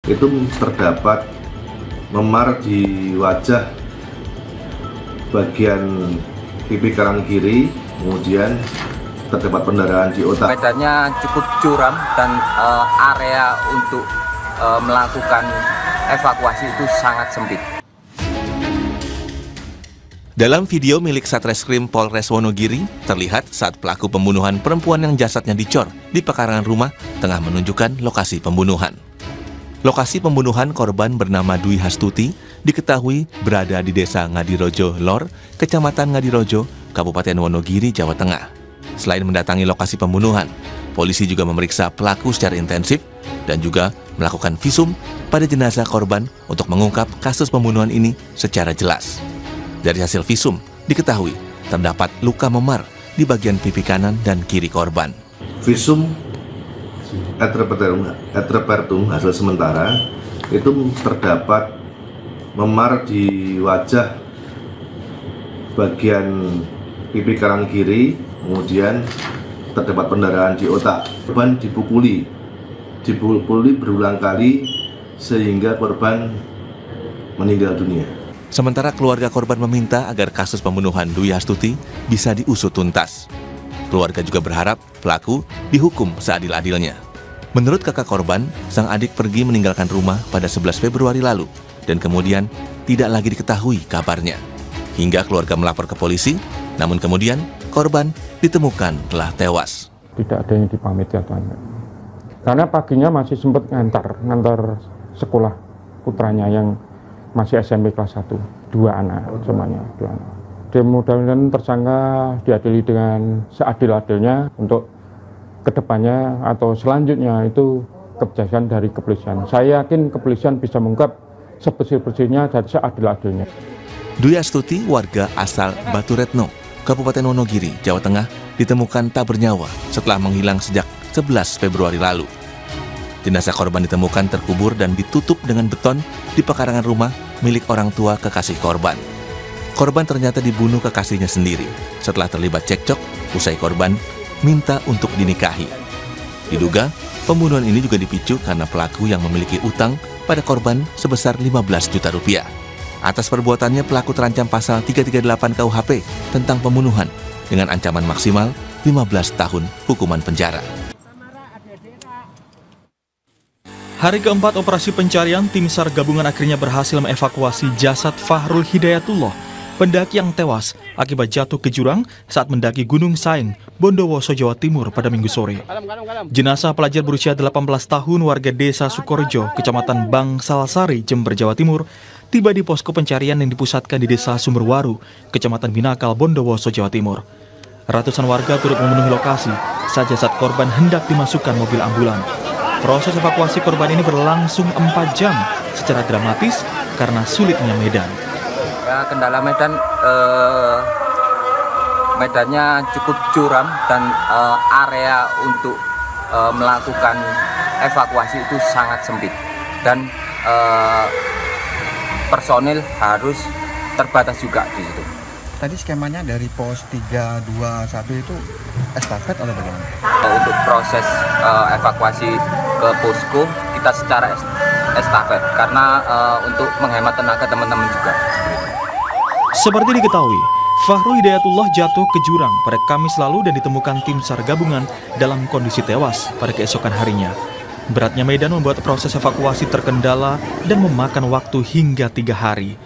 itu terdapat memar di wajah bagian pipi kanan kiri, kemudian terdapat pendarahan di otak. Medannya cukup curam dan area untuk melakukan evakuasi itu sangat sempit. Dalam video milik Satreskrim Polres Wonogiri, terlihat saat pelaku pembunuhan perempuan yang jasadnya dicor di pekarangan rumah tengah menunjukkan lokasi pembunuhan. Lokasi pembunuhan korban bernama Dwi Hastuti diketahui berada di Desa Ngadirojo Lor, Kecamatan Ngadirojo, Kabupaten Wonogiri, Jawa Tengah. Selain mendatangi lokasi pembunuhan, polisi juga memeriksa pelaku secara intensif dan juga melakukan visum pada jenazah korban untuk mengungkap kasus pembunuhan ini secara jelas. Dari hasil visum, diketahui terdapat luka memar di bagian pipi kanan dan kiri korban. Visum et repertum hasil sementara itu terdapat memar di wajah bagian pipi kanan kiri, kemudian terdapat pendarahan di otak. Korban dipukuli berulang kali sehingga korban meninggal dunia. Sementara keluarga korban meminta agar kasus pembunuhan Dwi Hastuti bisa diusut tuntas. Keluarga juga berharap pelaku dihukum seadil-adilnya. Menurut kakak korban, sang adik pergi meninggalkan rumah pada 11 Februari lalu dan kemudian tidak lagi diketahui kabarnya. Hingga keluarga melapor ke polisi, namun kemudian korban ditemukan telah tewas. Tidak ada yang dipamitkan, karena paginya masih sempat ngantar sekolah putranya yang masih SMP kelas 1, 2 anak semuanya, 2 anak. Dan mudah-mudahan tersangka diadili dengan seadil-adilnya untuk kedepannya atau selanjutnya itu kebijakan dari kepolisian. Saya yakin kepolisian bisa mengungkap sebersih-bersihnya dan seadil-adilnya. Dwi Hastuti, warga asal Baturetno, Kabupaten Wonogiri, Jawa Tengah, ditemukan tak bernyawa setelah menghilang sejak 11 Februari lalu. Jenazah korban ditemukan terkubur dan ditutup dengan beton di pekarangan rumah milik orang tua kekasih korban. Korban ternyata dibunuh kekasihnya sendiri setelah terlibat cekcok usai korban minta untuk dinikahi. Diduga, pembunuhan ini juga dipicu karena pelaku yang memiliki utang pada korban sebesar 15 juta rupiah. Atas perbuatannya, pelaku terancam pasal 338 KUHP tentang pembunuhan dengan ancaman maksimal 15 tahun hukuman penjara. Hari keempat operasi pencarian, tim SAR gabungan akhirnya berhasil mengevakuasi jasad Fahrul Hidayatullah, pendaki yang tewas akibat jatuh ke jurang saat mendaki Gunung Saeng, Bondowoso, Jawa Timur pada Minggu sore. Jenazah pelajar berusia 18 tahun warga desa Sukorejo, Kecamatan Bangsalsari, Jember, Jawa Timur, tiba di posko pencarian yang dipusatkan di desa Sumberwaru, Kecamatan Binakal, Bondowoso, Jawa Timur. Ratusan warga turut memenuhi lokasi saat jasad korban hendak dimasukkan mobil ambulan. Proses evakuasi korban ini berlangsung 4 jam secara dramatis karena sulitnya medan. Ya, kendala medan, medannya cukup curam dan area untuk melakukan evakuasi itu sangat sempit dan personil harus terbatas juga di situ. Tadi skemanya dari pos 321 itu estafet atau bagaimana? Untuk proses evakuasi ke posko kita secara estafet karena untuk menghemat tenaga teman-teman juga. Seperti diketahui, Fahrul Hidayatullah jatuh ke jurang pada Kamis lalu dan ditemukan tim SAR gabungan dalam kondisi tewas pada keesokan harinya. Beratnya medan membuat proses evakuasi terkendala dan memakan waktu hingga 3 hari.